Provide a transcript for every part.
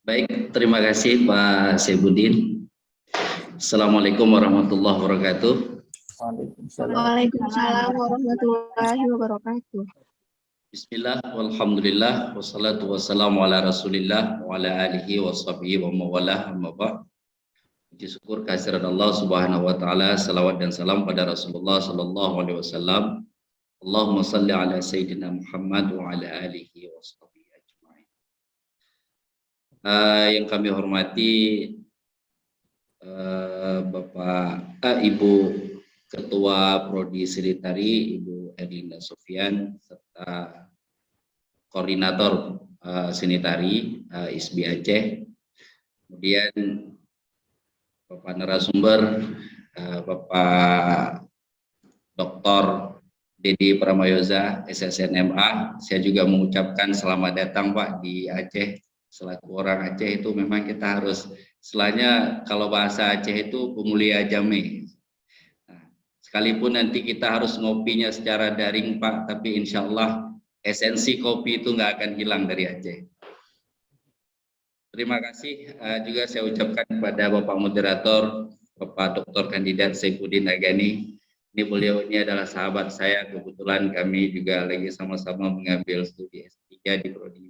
Baik, terima kasih Pak Sebudin. Assalamualaikum warahmatullahi wabarakatuh. Waalaikumsalam warahmatullahi wabarakatuh. Bismillah, walhamdulillah, wassalatu wassalamu ala rasulillah, wa ala alihi wa sahbihi wa mawalah, amma ba'd. Puji syukur kehadirat Allah subhanahu wa ta'ala, salawat dan salam pada Rasulullah sallallahu alaihi wasallam. Allahumma salli ala Sayyidina Muhammad wa ala alihi wa sahbihi ajma'in. Yang kami hormati Bapak Ibu Ketua Prodi Senitari Ibu Erlinda Sofyan serta Koordinator Senitari ISBI Aceh, kemudian Bapak narasumber Bapak Dr. Dedi Pramayoza SSNMA. Saya juga mengucapkan selamat datang Pak di Aceh. Selaku orang Aceh itu memang kita harus istilahnya kalau bahasa Aceh itu pemulia jame. Nah, sekalipun nanti kita harus ngopinya secara daring Pak, tapi insya Allah esensi kopi itu nggak akan hilang dari Aceh. Terima kasih juga saya ucapkan kepada Bapak Moderator, Bapak Dr. Kandidat Saifuddin Agani. Ini beliau ini adalah sahabat saya, kebetulan kami juga lagi sama-sama mengambil studi S3 di Prodi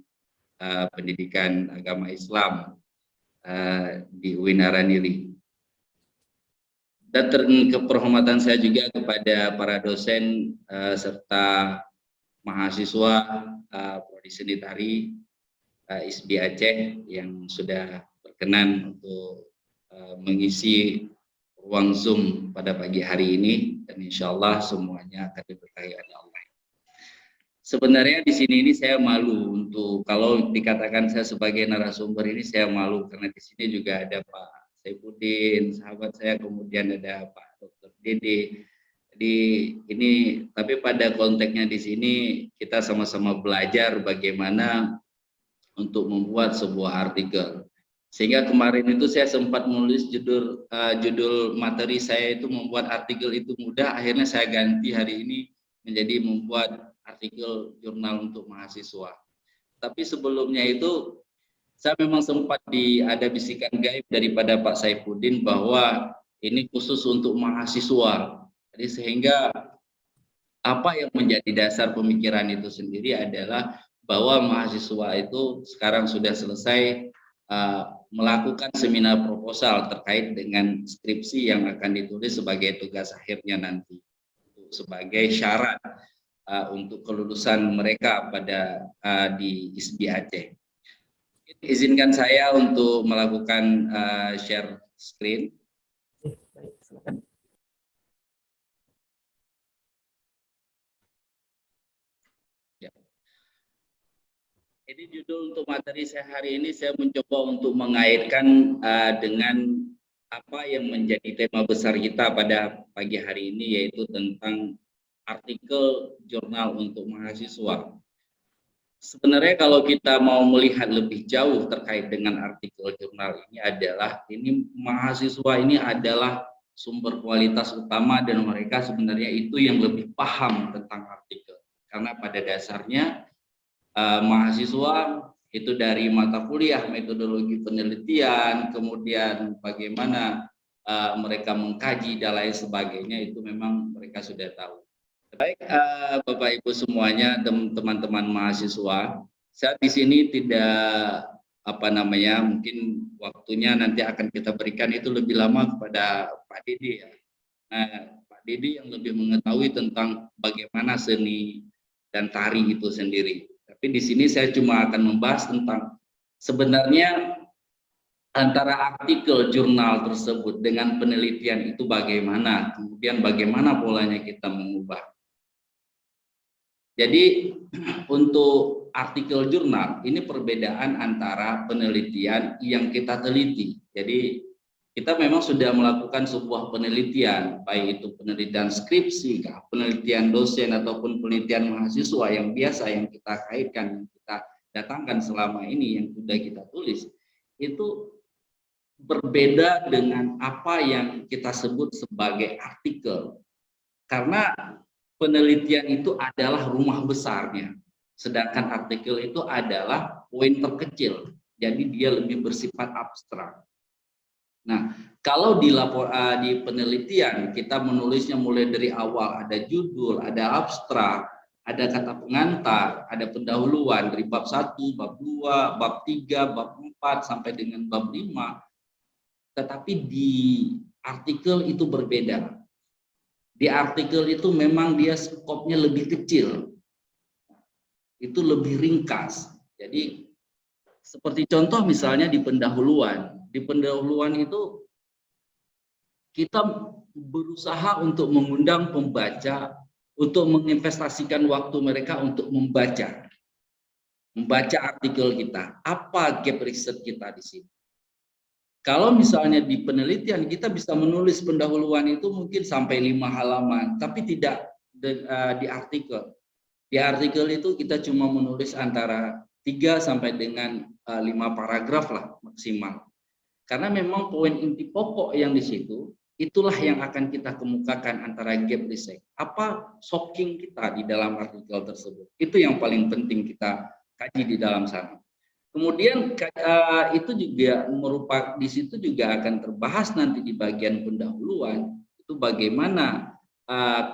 Pendidikan Agama Islam di UIN Araniri. Dan keperhormatan saya juga kepada para dosen serta mahasiswa Prodi Senitari ISBI Aceh yang sudah berkenan untuk mengisi ruang Zoom pada pagi hari ini, dan insya Allah semuanya akan diberkahi oleh Allah. Sebenarnya di sini ini saya malu untuk kalau dikatakan saya sebagai narasumber ini saya malu karena di sini juga ada Pak Saifuddin, sahabat saya, kemudian ada Pak Dr. Dede. Jadi ini tapi pada konteksnya di sini kita sama-sama belajar bagaimana untuk membuat sebuah artikel. Sehingga kemarin itu saya sempat menulis judul materi saya itu membuat artikel itu mudah, akhirnya saya ganti hari ini menjadi membuat artikel jurnal untuk mahasiswa. Tapi sebelumnya itu saya memang sempat ada bisikan gaib daripada Pak Saifuddin bahwa ini khusus untuk mahasiswa. Jadi sehingga apa yang menjadi dasar pemikiran itu sendiri adalah bahwa mahasiswa itu sekarang sudah selesai melakukan seminar proposal terkait dengan skripsi yang akan ditulis sebagai tugas akhirnya nanti sebagai syarat untuk kelulusan mereka pada di ISBI Aceh. Izinkan saya untuk melakukan share screen. Ya. Ini judul untuk materi saya hari ini, saya mencoba untuk mengaitkan dengan apa yang menjadi tema besar kita pada pagi hari ini, yaitu tentang artikel jurnal untuk mahasiswa. Sebenarnya kalau kita mau melihat lebih jauh terkait dengan artikel jurnal ini adalah mahasiswa ini adalah sumber kualitas utama dan mereka sebenarnya itu yang lebih paham tentang artikel. Karena pada dasarnya mahasiswa itu dari mata kuliah metodologi penelitian, kemudian bagaimana mereka mengkaji dan lain sebagainya itu memang mereka sudah tahu. Baik, Bapak Ibu semuanya, teman-teman mahasiswa, saya di sini tidak mungkin waktunya nanti akan kita berikan itu lebih lama kepada Pak Didi ya. Nah, Pak Didi yang lebih mengetahui tentang bagaimana seni dan tari itu sendiri. Tapi di sini saya cuma akan membahas tentang sebenarnya antara artikel jurnal tersebut dengan penelitian itu bagaimana, kemudian bagaimana polanya kita mengubah. Jadi untuk artikel jurnal ini perbedaan antara penelitian yang kita teliti. Jadi kita memang sudah melakukan sebuah penelitian, baik itu penelitian skripsi, penelitian dosen ataupun penelitian mahasiswa yang biasa yang kita kaitkan, yang kita datangkan selama ini yang sudah kita tulis, itu berbeda dengan apa yang kita sebut sebagai artikel. Karena penelitian itu adalah rumah besarnya, sedangkan artikel itu adalah poin terkecil. jadi dia lebih bersifat abstrak. Nah, kalau di penelitian kita menulisnya mulai dari awal, ada judul, ada abstrak, ada kata pengantar, ada pendahuluan dari bab 1, bab 2, bab 3, bab 4 sampai dengan bab 5. Tetapi di artikel itu berbeda. Di artikel itu memang dia skopnya lebih kecil. Itu lebih ringkas. Jadi seperti contoh misalnya di pendahuluan. Di pendahuluan itu kita berusaha untuk mengundang pembaca untuk menginvestasikan waktu mereka untuk membaca artikel kita. Apa gap riset kita di sini? Kalau misalnya di penelitian kita bisa menulis pendahuluan itu mungkin sampai 5 halaman, tapi tidak di artikel. Di artikel itu kita cuma menulis antara 3 sampai dengan 5 paragraf lah maksimal. Karena memang poin inti pokok yang di situ, itulah yang akan kita kemukakan antara gap riset. Apa shocking kita di dalam artikel tersebut. Itu yang paling penting kita kaji di dalam sana. Kemudian itu juga merupakan, di situ juga akan terbahas nanti di bagian pendahuluan, itu bagaimana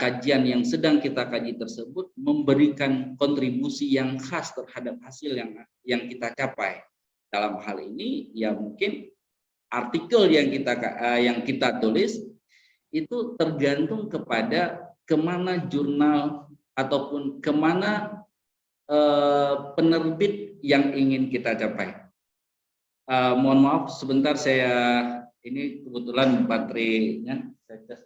kajian yang sedang kita kaji tersebut memberikan kontribusi yang khas terhadap hasil yang kita capai. Dalam hal ini ya mungkin artikel yang kita tulis itu tergantung kepada kemana jurnal ataupun kemana penerbit yang ingin kita capai. Mohon maaf sebentar, ini kebetulan baterainya saya tes.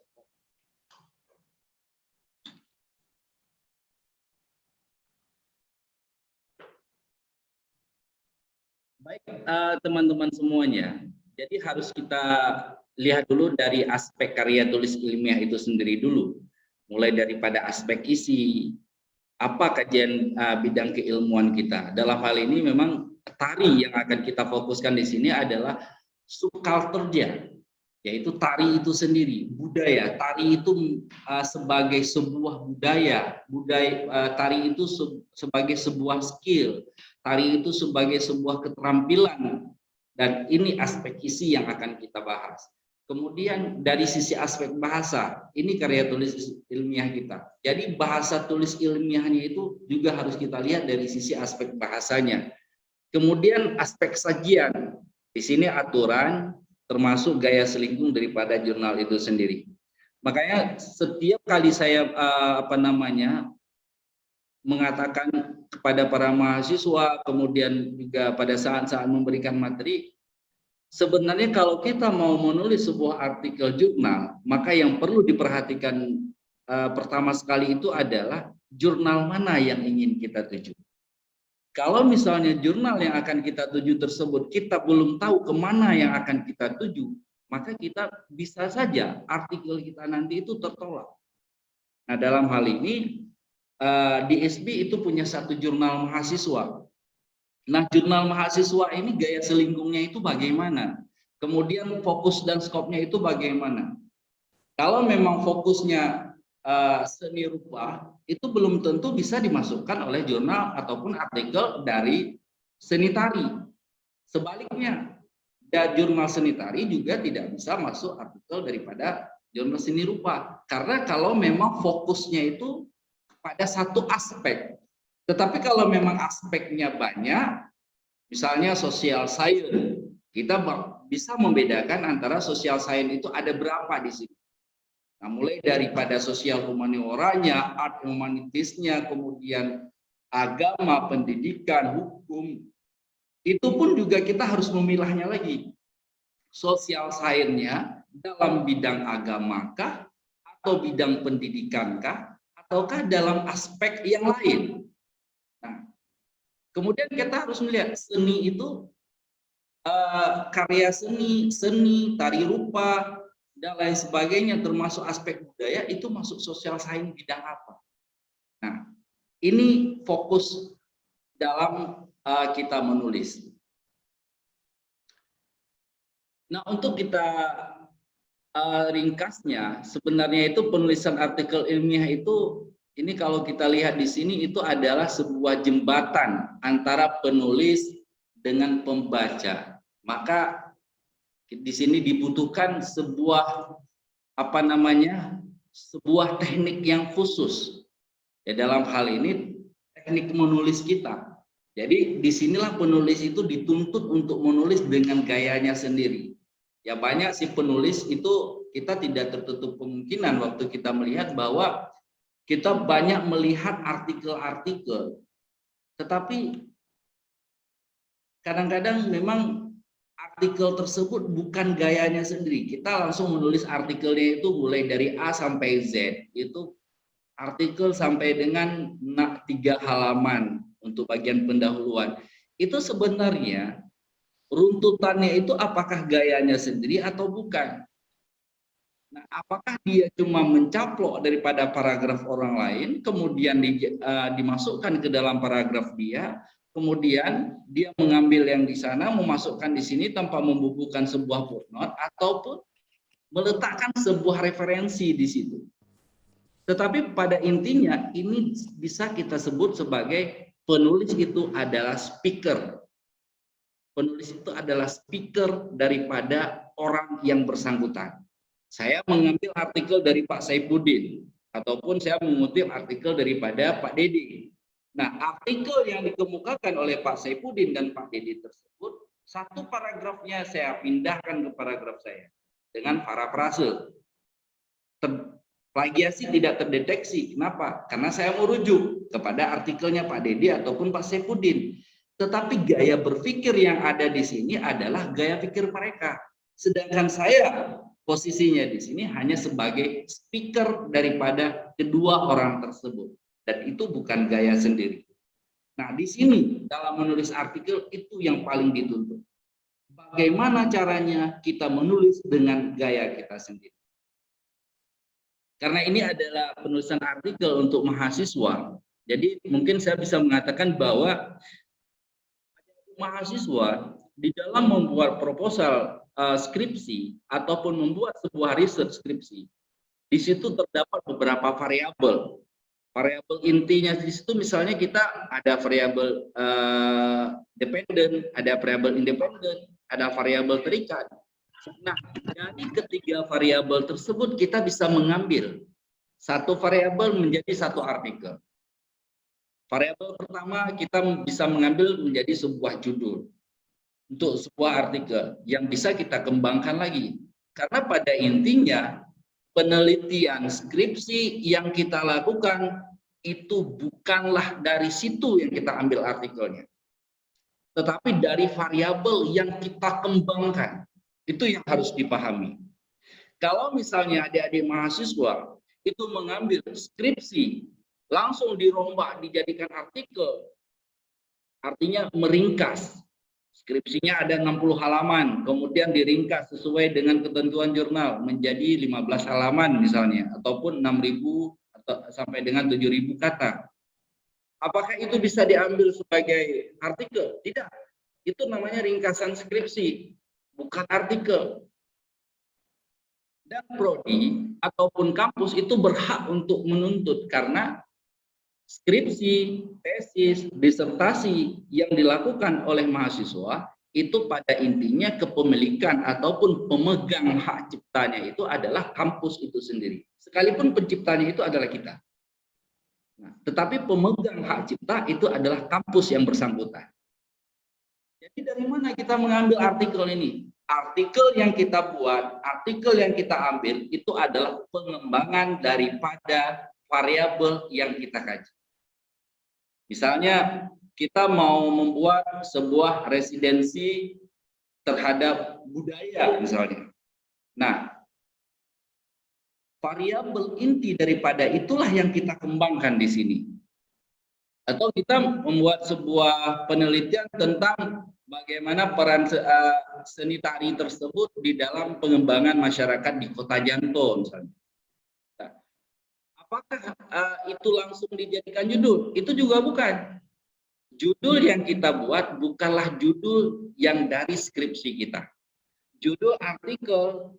Baik, teman-teman semuanya. Jadi harus kita lihat dulu dari aspek karya tulis ilmiah itu sendiri dulu. Mulai daripada aspek isi, apa kajian bidang keilmuan kita. Dalam hal ini memang tari yang akan kita fokuskan di sini adalah subkulturnya, yaitu tari itu sendiri, budaya. Tari itu sebagai sebuah budaya, tari itu sebagai sebuah skill. Tari itu sebagai sebuah keterampilan, dan ini aspek isi yang akan kita bahas. Kemudian dari sisi aspek bahasa, ini karya tulis ilmiah kita. Jadi bahasa tulis ilmiahnya itu juga harus kita lihat dari sisi aspek bahasanya. Kemudian aspek sajian, di sini aturan termasuk gaya selingkung daripada jurnal itu sendiri. Makanya setiap kali saya mengatakan kepada para mahasiswa, kemudian juga pada saat-saat memberikan materi, sebenarnya kalau kita mau menulis sebuah artikel jurnal, maka yang perlu diperhatikan pertama sekali itu adalah jurnal mana yang ingin kita tuju. Kalau misalnya jurnal yang akan kita tuju tersebut kita belum tahu kemana yang akan kita tuju, maka kita bisa saja artikel kita nanti itu tertolak. Nah, dalam hal ini DSB itu punya satu jurnal mahasiswa. Nah, jurnal mahasiswa ini gaya selingkungnya itu bagaimana? Kemudian fokus dan skopnya itu bagaimana? Kalau memang fokusnya seni rupa, itu belum tentu bisa dimasukkan oleh jurnal ataupun artikel dari seni tari. Sebaliknya, jurnal seni tari juga tidak bisa masuk artikel daripada jurnal seni rupa. Karena kalau memang fokusnya itu pada satu aspek. Tetapi kalau memang aspeknya banyak, misalnya social science, kita bisa membedakan antara social science itu ada berapa di sini. Nah, mulai daripada sosial humanioranya, art humanitisnya, kemudian agama, pendidikan, hukum, itu pun juga kita harus memilahnya lagi. Social science-nya dalam bidang agamakah atau bidang pendidikankah, ataukah dalam aspek yang lain. Nah, kemudian kita harus melihat seni itu karya seni, tari rupa, dan lain sebagainya, termasuk aspek budaya, itu masuk sosial sains bidang apa. Nah, ini fokus dalam kita menulis. Nah, untuk kita ringkasnya, sebenarnya itu penulisan artikel ilmiah itu, ini kalau kita lihat di sini itu adalah sebuah jembatan antara penulis dengan pembaca. Maka di sini dibutuhkan sebuah sebuah teknik yang khusus. Ya, dalam hal ini teknik menulis kita. Jadi disinilah penulis itu dituntut untuk menulis dengan gayanya sendiri. Ya, banyak sih penulis itu kita tidak tertutup kemungkinan waktu kita melihat bahwa kita banyak melihat artikel-artikel, tetapi kadang-kadang memang artikel tersebut bukan gayanya sendiri. Kita langsung menulis artikelnya itu mulai dari A sampai Z. Itu artikel sampai dengan 3 halaman untuk bagian pendahuluan. Itu sebenarnya runtutannya itu apakah gayanya sendiri atau bukan? Nah, apakah dia cuma mencaplok daripada paragraf orang lain, kemudian dimasukkan ke dalam paragraf dia, kemudian dia mengambil yang di sana, memasukkan di sini tanpa membubuhkan sebuah footnote, ataupun meletakkan sebuah referensi di situ. Tetapi pada intinya ini bisa kita sebut sebagai penulis itu adalah speaker. Penulis itu adalah speaker daripada orang yang bersangkutan. Saya mengambil artikel dari Pak Saifuddin, ataupun saya mengutip artikel daripada Pak Dedi. Nah, artikel yang dikemukakan oleh Pak Saifuddin dan Pak Dedi tersebut, satu paragrafnya saya pindahkan ke paragraf saya dengan parafrase. Plagiasi tidak terdeteksi. Kenapa? Karena saya merujuk kepada artikelnya Pak Dedi ataupun Pak Saifuddin. Tetapi gaya berpikir yang ada di sini adalah gaya pikir mereka. Sedangkan saya posisinya di sini hanya sebagai speaker daripada kedua orang tersebut. Dan itu bukan gaya sendiri. Nah, di sini dalam menulis artikel itu yang paling dituntut. Bagaimana caranya kita menulis dengan gaya kita sendiri. Karena ini adalah penulisan artikel untuk mahasiswa. Jadi mungkin saya bisa mengatakan bahwa mahasiswa di dalam membuat proposal skripsi ataupun membuat sebuah riset skripsi, di situ terdapat beberapa variabel. Variabel intinya di situ misalnya kita ada variabel dependen, ada variabel independen, ada variabel terikat. Nah, dari ketiga variabel tersebut kita bisa mengambil satu variabel menjadi satu artikel. Variabel pertama kita bisa mengambil menjadi sebuah judul untuk sebuah artikel yang bisa kita kembangkan lagi. Karena pada intinya penelitian skripsi yang kita lakukan itu bukanlah dari situ yang kita ambil artikelnya, tetapi dari variabel yang kita kembangkan. Itu yang harus dipahami. Kalau misalnya adik-adik mahasiswa itu mengambil skripsi langsung dirombak dijadikan artikel, artinya meringkas. Skripsinya ada 60 halaman, kemudian diringkas sesuai dengan ketentuan jurnal menjadi 15 halaman misalnya, ataupun 6.000 atau sampai dengan 7.000 kata. Apakah itu bisa diambil sebagai artikel? Tidak. Itu namanya ringkasan skripsi, bukan artikel. Dan prodi ataupun kampus itu berhak untuk menuntut karena skripsi, tesis, disertasi yang dilakukan oleh mahasiswa itu pada intinya kepemilikan ataupun pemegang hak ciptanya itu adalah kampus itu sendiri. Sekalipun penciptanya itu adalah kita. Nah, tetapi pemegang hak cipta itu adalah kampus yang bersangkutan. Jadi dari mana kita mengambil artikel ini? Artikel yang kita buat, artikel yang kita ambil itu adalah pengembangan daripada variabel yang kita kaji. Misalnya kita mau membuat sebuah residensi terhadap budaya misalnya. Nah, variabel inti daripada itulah yang kita kembangkan di sini. Atau kita membuat sebuah penelitian tentang bagaimana peran seni tari tersebut di dalam pengembangan masyarakat di Kota Janto misalnya. Nah, apakah itu langsung dijadikan judul? Itu juga bukan. Judul yang kita buat bukanlah judul yang dari skripsi kita. Judul artikel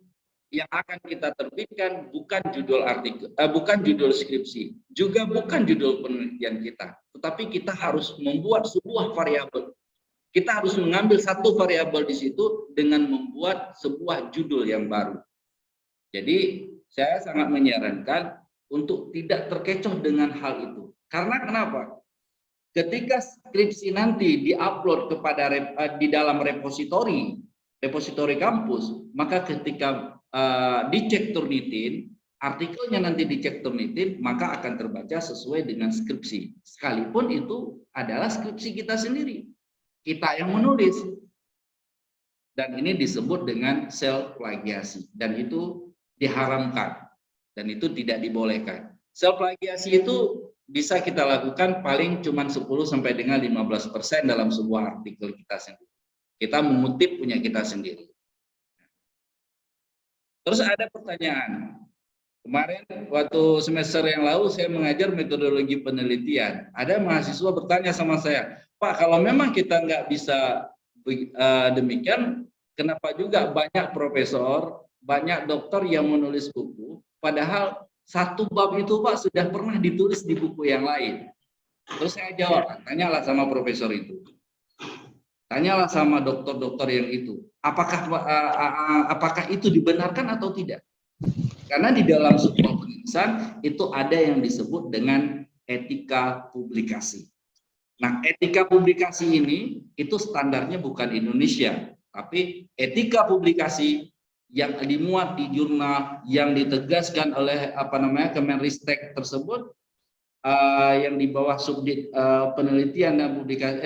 yang akan kita terbitkan bukan judul artikel, bukan judul skripsi, juga bukan judul penelitian kita, tetapi kita harus membuat sebuah variabel Kita harus mengambil satu variabel di situ dengan membuat sebuah judul yang baru. Jadi saya sangat menyarankan untuk tidak terkecoh dengan hal itu. Karena kenapa? Ketika skripsi nanti diupload kepada di dalam repositori kampus, maka ketika dicek Turnitin, artikelnya nanti dicek Turnitin, maka akan terbaca sesuai dengan skripsi. Sekalipun itu adalah skripsi kita sendiri. Kita yang menulis. Dan ini disebut dengan self plagiasi. Dan itu diharamkan. Dan itu tidak dibolehkan. Self plagiasi itu bisa kita lakukan paling cuma 10 sampai dengan 15% dalam sebuah artikel kita sendiri. Kita mengutip punya kita sendiri. Terus ada pertanyaan. Kemarin waktu semester yang lalu saya mengajar metodologi penelitian. Ada mahasiswa bertanya sama saya, Pak, kalau memang kita nggak bisa demikian, kenapa juga banyak profesor, banyak dokter yang menulis buku, padahal satu bab itu Pak sudah pernah ditulis di buku yang lain. Terus saya jawab, tanyalah sama profesor itu. Tanyalah sama dokter-dokter yang itu. Apakah itu dibenarkan atau tidak? Karena di dalam sebuah penulisan itu ada yang disebut dengan etika publikasi. Nah, etika publikasi ini itu standarnya bukan Indonesia, tapi etika publikasi yang dimuat di jurnal yang ditegaskan oleh Kemenristek tersebut yang di bawah subdit penelitian dan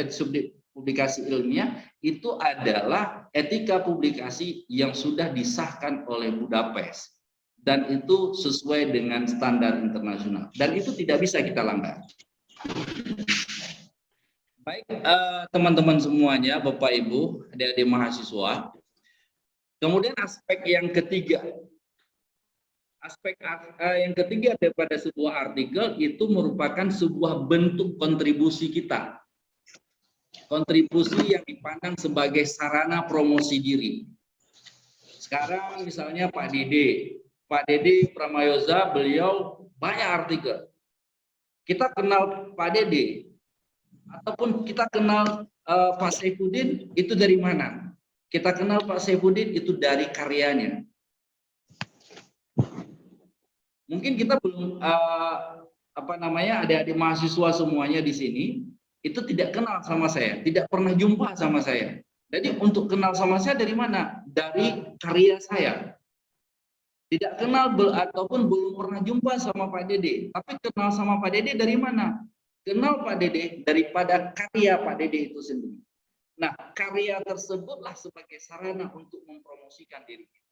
subdit publikasi ilmiah itu adalah etika publikasi yang sudah disahkan oleh Budapest dan itu sesuai dengan standar internasional dan itu tidak bisa kita langgar. Baik teman-teman semuanya, Bapak Ibu, adik-adik mahasiswa. Kemudian aspek yang ketiga daripada sebuah artikel itu merupakan sebuah bentuk kontribusi kita. Kontribusi yang dipandang sebagai sarana promosi diri. Sekarang misalnya Pak Dede Pramayoza, beliau banyak artikel. Kita kenal Pak Dede, ataupun kita kenal Pak Saifuddin itu dari mana? Kita kenal Pak Saifuddin itu dari karyanya. Mungkin kita belum adik-adik mahasiswa semuanya di sini itu tidak kenal sama saya, tidak pernah jumpa sama saya. Jadi untuk kenal sama saya dari mana? Dari karya saya. Tidak kenal ataupun belum pernah jumpa sama Pak Dede, tapi kenal sama Pak Dede dari mana? Kenal Pak Dede daripada karya Pak Dede itu sendiri. Nah, karya tersebutlah sebagai sarana untuk mempromosikan diri kita.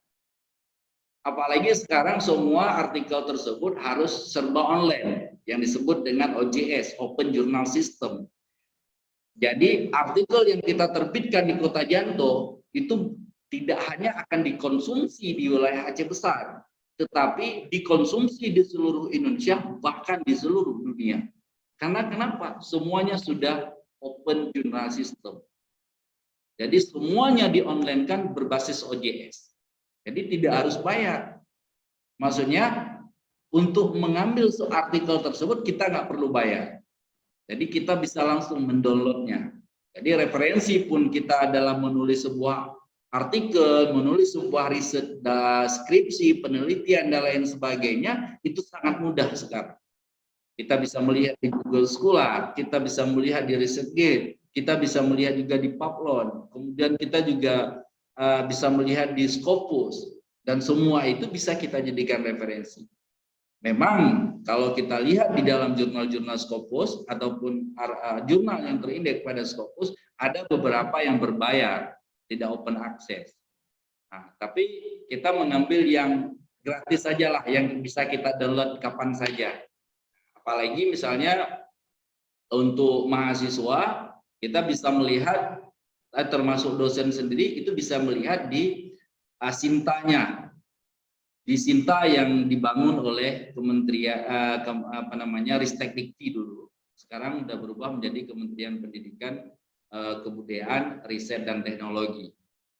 Apalagi sekarang semua artikel tersebut harus serba online, yang disebut dengan OJS, Open Journal System. Jadi artikel yang kita terbitkan di Kota Janto itu tidak hanya akan dikonsumsi di wilayah Aceh Besar, tetapi dikonsumsi di seluruh Indonesia, bahkan di seluruh dunia. Karena kenapa? Semuanya sudah Open Journal System. Jadi semuanya di-online-kan berbasis OJS. Jadi tidak harus bayar. Maksudnya untuk mengambil artikel tersebut kita nggak perlu bayar. Jadi kita bisa langsung mendownloadnya. Jadi referensi pun kita dalam menulis sebuah artikel, menulis sebuah riset, skripsi, penelitian dan lain sebagainya itu sangat mudah sekarang. Kita bisa melihat di Google Scholar, kita bisa melihat di ResearchGate, kita bisa melihat juga di Publon, kemudian kita juga bisa melihat di Scopus, dan semua itu bisa kita jadikan referensi. Memang kalau kita lihat di dalam jurnal-jurnal Scopus ataupun jurnal yang terindeks pada Scopus, ada beberapa yang berbayar, tidak open access. Nah, tapi kita mengambil yang gratis sajalah, yang bisa kita download kapan saja. Apalagi misalnya untuk mahasiswa, kita bisa melihat, termasuk dosen sendiri, itu bisa melihat di Sintanya. Di Sinta yang dibangun oleh Kementerian Ristekdikti dulu. Sekarang sudah berubah menjadi Kementerian Pendidikan, Kebudayaan, Riset dan Teknologi.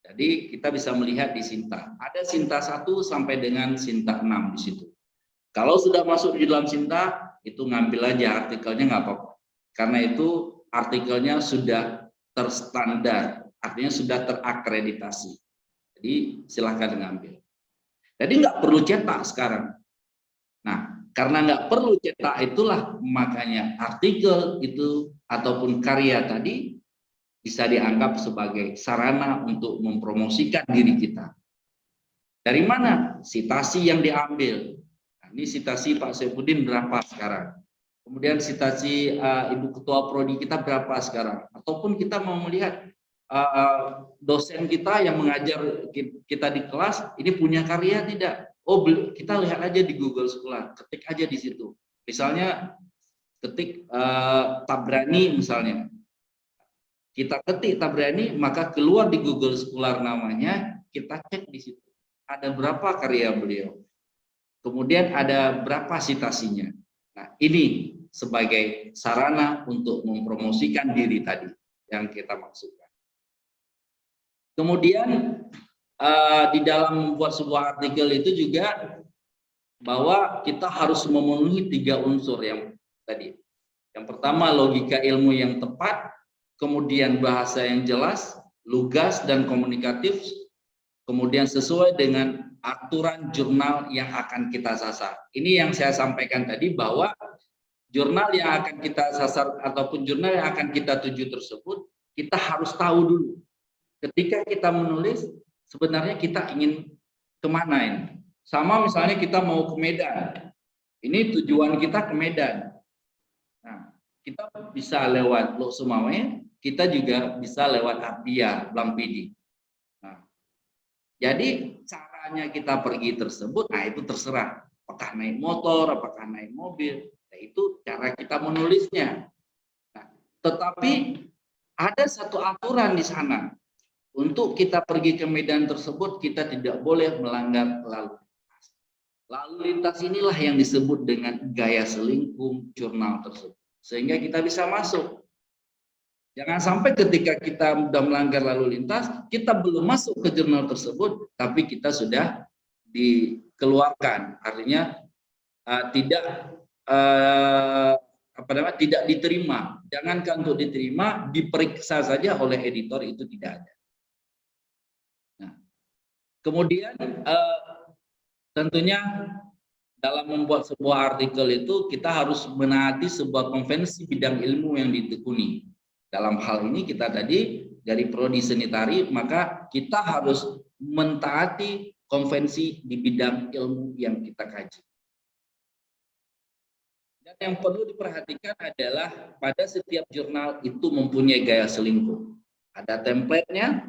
Jadi kita bisa melihat di Sinta. Ada Sinta 1 sampai dengan Sinta 6 di situ. Kalau sudah masuk di dalam Sinta, itu ngambil aja artikelnya nggak apa-apa. Karena itu artikelnya sudah terstandar, artinya sudah terakreditasi. Jadi silahkan ngambil. Jadi nggak perlu cetak sekarang. Nah, karena nggak perlu cetak itulah makanya artikel itu ataupun karya tadi bisa dianggap sebagai sarana untuk mempromosikan diri kita. Dari mana? Sitasi yang diambil. Nah, ini sitasi Pak Saifuddin berapa sekarang? Kemudian sitasi Ibu Ketua Prodi kita berapa sekarang? Ataupun kita mau melihat dosen kita yang mengajar kita di kelas ini punya karya tidak? Oh, kita lihat aja di Google Scholar, ketik aja di situ. Misalnya ketik Tabrani misalnya. Kita ketik Tabrani, maka keluar di Google Scholar namanya, kita cek di situ. Ada berapa karya beliau? Kemudian ada berapa sitasinya? Nah, ini sebagai sarana untuk mempromosikan diri tadi yang kita maksudkan. Kemudian di dalam membuat sebuah artikel itu juga bahwa kita harus memenuhi 3 unsur yang tadi. Yang pertama logika ilmu yang tepat, kemudian bahasa yang jelas, lugas dan komunikatif, kemudian sesuai dengan aturan jurnal yang akan kita sasar. Ini yang saya sampaikan tadi bahwa jurnal yang akan kita sasar ataupun jurnal yang akan kita tuju tersebut, kita harus tahu dulu. Ketika kita menulis, sebenarnya kita ingin kemana ini? Sama misalnya kita mau ke Medan. Ini tujuan kita ke Medan. Nah, kita bisa lewat Lok Sumawe, kita juga bisa lewat Abdia, Blampidi. Nah, jadi caranya kita pergi tersebut, nah itu terserah. Apakah naik motor, apakah naik mobil, nah, itu cara kita menulisnya. Nah, tetapi ada satu aturan di sana. Untuk kita pergi ke medan tersebut, kita tidak boleh melanggar lalu lintas. Lalu lintas inilah yang disebut dengan gaya selingkuh jurnal tersebut. Sehingga kita bisa masuk. Jangan sampai ketika kita sudah melanggar lalu lintas, kita belum masuk ke jurnal tersebut, tapi kita sudah dikeluarkan. Artinya tidak diterima. Jangankan untuk diterima, diperiksa saja oleh editor itu tidak ada. Nah, kemudian tentunya dalam membuat sebuah artikel itu kita harus menaati sebuah konvensi bidang ilmu yang ditekuni. Dalam hal ini kita tadi dari prodi seni tari, maka kita harus mentaati konvensi di bidang ilmu yang kita kaji. Dan yang perlu diperhatikan adalah pada setiap jurnal itu mempunyai gaya selingkuh. Ada template-nya,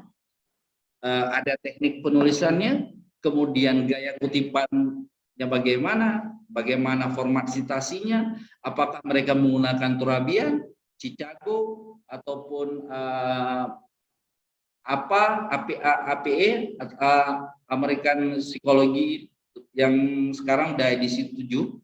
ada teknik penulisannya, kemudian gaya kutipannya bagaimana format citasinya, apakah mereka menggunakan Turabian, Chicago, ataupun APE, American Psychology yang sekarang udah edisi 7.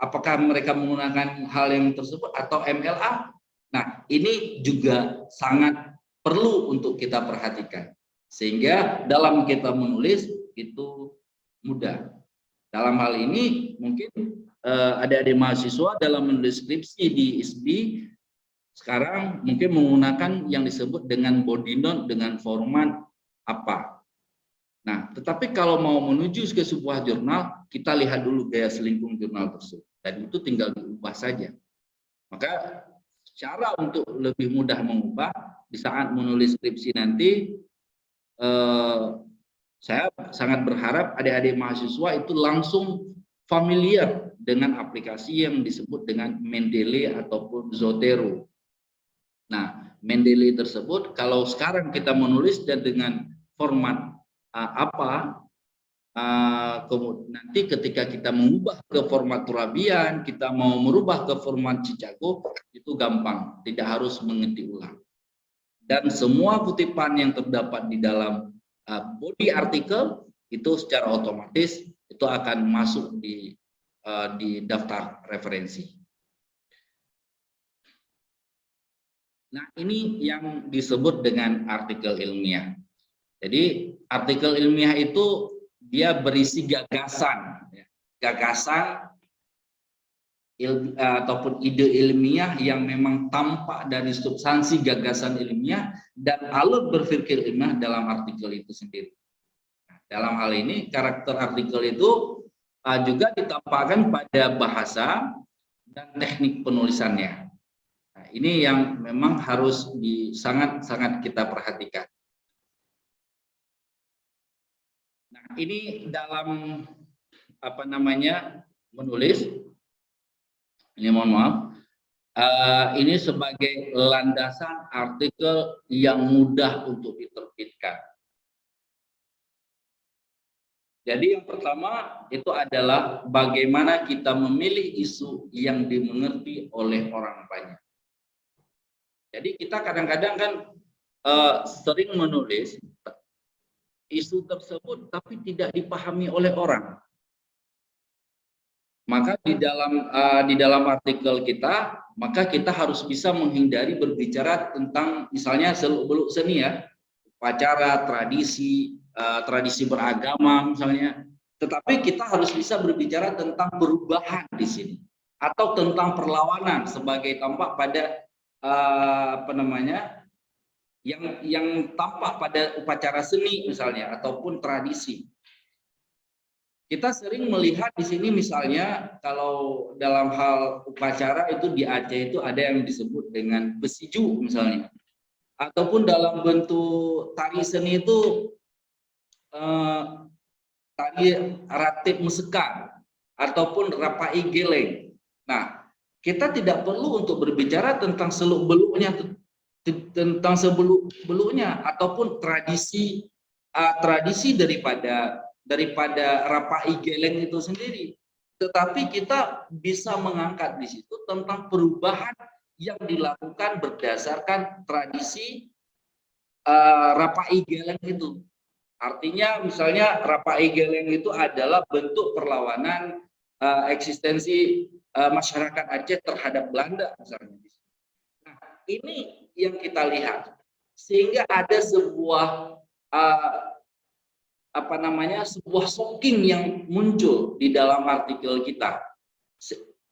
Apakah mereka menggunakan hal yang tersebut atau MLA? Nah, ini juga sangat perlu untuk kita perhatikan. Sehingga dalam kita menulis itu mudah. Dalam hal ini mungkin adik-adik mahasiswa dalam menulis skripsi di ISBI sekarang mungkin menggunakan yang disebut dengan body note dengan format apa. Nah, tetapi kalau mau menuju ke sebuah jurnal, kita lihat dulu gaya selingkuh jurnal tersebut. Dan itu tinggal diubah saja. Maka cara untuk lebih mudah mengubah di saat menulis skripsi nanti, saya sangat berharap adik-adik mahasiswa itu langsung familiar dengan aplikasi yang disebut dengan Mendeley ataupun Zotero. Nah, Mendeley tersebut kalau sekarang kita menulis dan dengan format kemudian nanti ketika kita mengubah ke format Turabian, kita mau merubah ke format Chicago, itu gampang, tidak harus mengetik ulang. Dan semua kutipan yang terdapat di dalam body artikel itu secara otomatis itu akan masuk di daftar referensi. Nah, ini yang disebut dengan artikel ilmiah. Jadi artikel ilmiah itu dia berisi gagasan ataupun ide ilmiah yang memang tampak dari substansi gagasan ilmiah dan alur berpikir ilmiah dalam artikel itu sendiri. Dalam hal ini karakter artikel itu juga ditampakkan pada bahasa dan teknik penulisannya. Nah, ini yang memang harus sangat kita perhatikan. Nah, ini dalam menulis. Ini mohon maaf. Ini sebagai landasan artikel yang mudah untuk diterbitkan. Jadi yang pertama itu adalah bagaimana kita memilih isu yang dimengerti oleh orang banyak. Jadi kita kadang-kadang kan sering menulis isu tersebut tapi tidak dipahami oleh orang. Maka di dalam artikel kita, maka kita harus bisa menghindari berbicara tentang misalnya seluk-beluk seni ya, upacara, tradisi beragama misalnya. Tetapi kita harus bisa berbicara tentang perubahan di sini atau tentang perlawanan sebagai tampak pada yang tampak pada upacara seni misalnya ataupun tradisi. Kita sering melihat di sini misalnya kalau dalam hal upacara itu di Aceh itu ada yang disebut dengan besiju misalnya, ataupun dalam bentuk tari seni itu tari ratib meseka ataupun rapai geleng. Nah, kita tidak perlu untuk berbicara tentang seluk-beluknya ataupun tradisi daripada rapai geleng itu sendiri, tetapi kita bisa mengangkat di situ tentang perubahan yang dilakukan berdasarkan tradisi rapai geleng itu. Artinya misalnya rapai geleng itu adalah bentuk perlawanan eksistensi masyarakat Aceh terhadap Belanda misalnya. Nah, ini yang kita lihat sehingga ada sebuah sebuah shocking yang muncul di dalam artikel kita.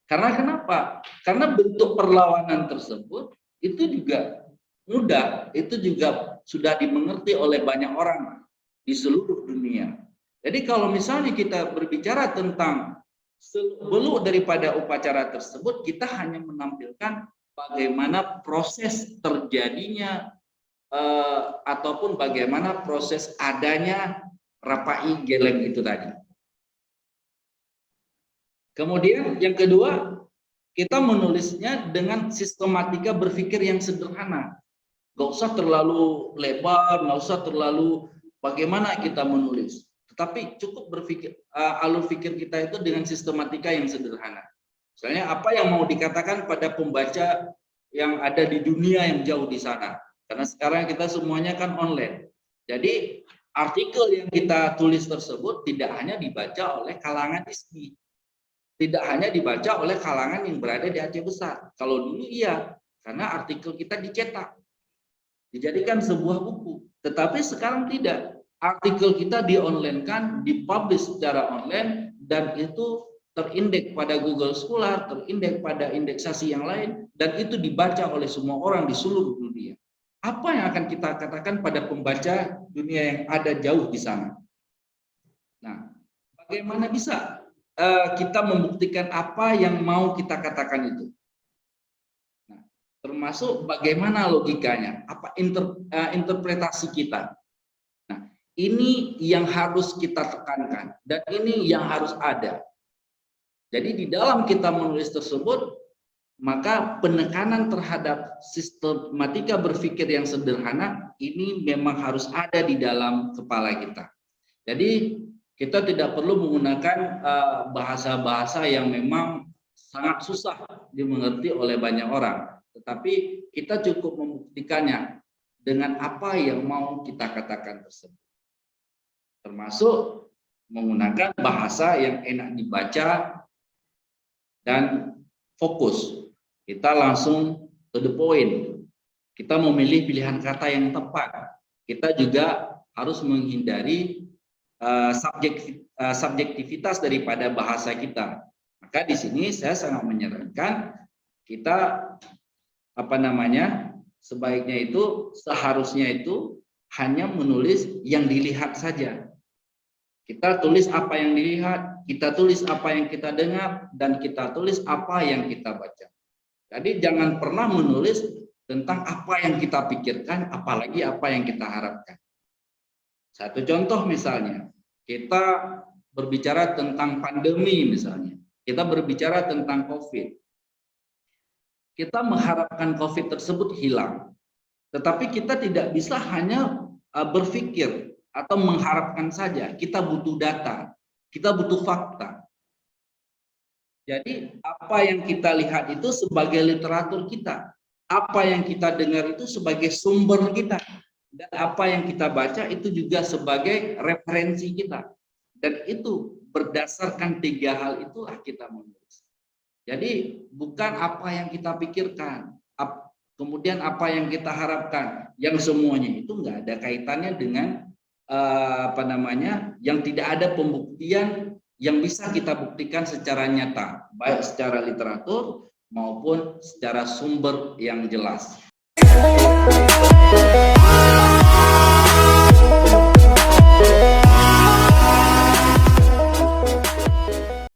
Karena kenapa? Karena bentuk perlawanan tersebut itu juga mudah, itu juga sudah dimengerti oleh banyak orang di seluruh dunia. Jadi kalau misalnya kita berbicara tentang seluk-beluk daripada upacara tersebut, kita hanya menampilkan bagaimana proses terjadinya ataupun bagaimana proses adanya rapai geleng itu tadi. Kemudian yang kedua, kita menulisnya dengan sistematika berpikir yang sederhana. Gak usah terlalu lebar, gak usah terlalu bagaimana kita menulis. Tetapi cukup berpikir, alur pikir kita itu dengan sistematika yang sederhana. Misalnya apa yang mau dikatakan pada pembaca yang ada di dunia yang jauh di sana. Karena sekarang kita semuanya kan online. Jadi artikel yang kita tulis tersebut tidak hanya dibaca oleh kalangan ISKI, tidak hanya dibaca oleh kalangan yang berada di Aceh Besar. Kalau dulu iya, karena artikel kita dicetak, dijadikan sebuah buku. Tetapi sekarang tidak. Artikel kita di-online-kan, dipublish secara online, dan itu terindeks pada Google Scholar, terindeks pada indeksasi yang lain, dan itu dibaca oleh semua orang di seluruh dunia. Apa yang akan kita katakan pada pembaca dunia yang ada jauh di sana? Nah, bagaimana bisa kita membuktikan apa yang mau kita katakan itu? Nah, termasuk bagaimana logikanya, apa interpretasi kita. Nah, ini yang harus kita tekankan dan ini yang harus ada. Jadi di dalam kita menulis tersebut, maka penekanan terhadap sistematika berpikir yang sederhana ini memang harus ada di dalam kepala kita. Jadi kita tidak perlu menggunakan bahasa-bahasa yang memang sangat susah dimengerti oleh banyak orang. Tetapi kita cukup membuktikannya dengan apa yang mau kita katakan tersebut. Termasuk menggunakan bahasa yang enak dibaca dan fokus. Kita langsung to the point. Kita memilih pilihan kata yang tepat. Kita juga harus menghindari subjektivitas daripada bahasa kita. Maka di sini saya sangat menyarankan kita sebaiknya itu seharusnya itu hanya menulis yang dilihat saja. Kita tulis apa yang dilihat, kita tulis apa yang kita dengar, dan kita tulis apa yang kita baca. Jadi jangan pernah menulis tentang apa yang kita pikirkan, apalagi apa yang kita harapkan. Satu contoh misalnya, kita berbicara tentang pandemi misalnya, kita berbicara tentang COVID. Kita mengharapkan COVID tersebut hilang, tetapi kita tidak bisa hanya berpikir atau mengharapkan saja. Kita butuh data, kita butuh fakta. Jadi apa yang kita lihat itu sebagai literatur kita, apa yang kita dengar itu sebagai sumber kita, dan apa yang kita baca itu juga sebagai referensi kita. Dan itu berdasarkan 3 hal itulah kita menulis. Jadi bukan apa yang kita pikirkan, kemudian apa yang kita harapkan, yang semuanya itu nggak ada kaitannya dengan yang tidak ada pembuktian yang bisa kita buktikan secara nyata, baik secara literatur maupun secara sumber yang jelas.